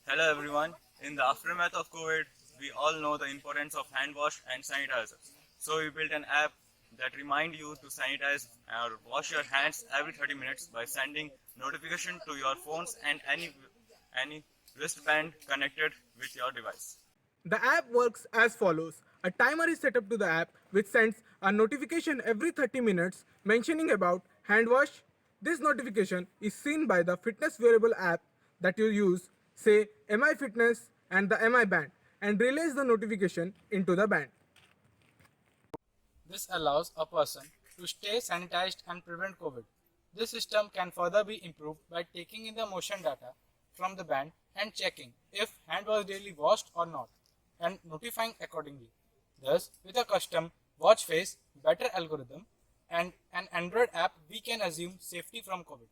Hello everyone. In the aftermath of COVID, we all know the importance of hand wash and sanitizers. So we built an app that remind you to sanitize or wash your hands every 30 minutes by sending notification to your phones and any wristband connected with your device. The app works as follows. A timer is set up to the app which sends a notification every 30 minutes mentioning about hand wash. This notification is seen by the fitness wearable app that you use, say MI Fitness and the MI Band, and relays the notification into the band. This allows a person to stay sanitized and prevent COVID. This system can further be improved by taking in the motion data from the band and checking if hand was daily washed or not and notifying accordingly. Thus, with a custom watch face, better algorithm, and an Android app, we can assume safety from COVID.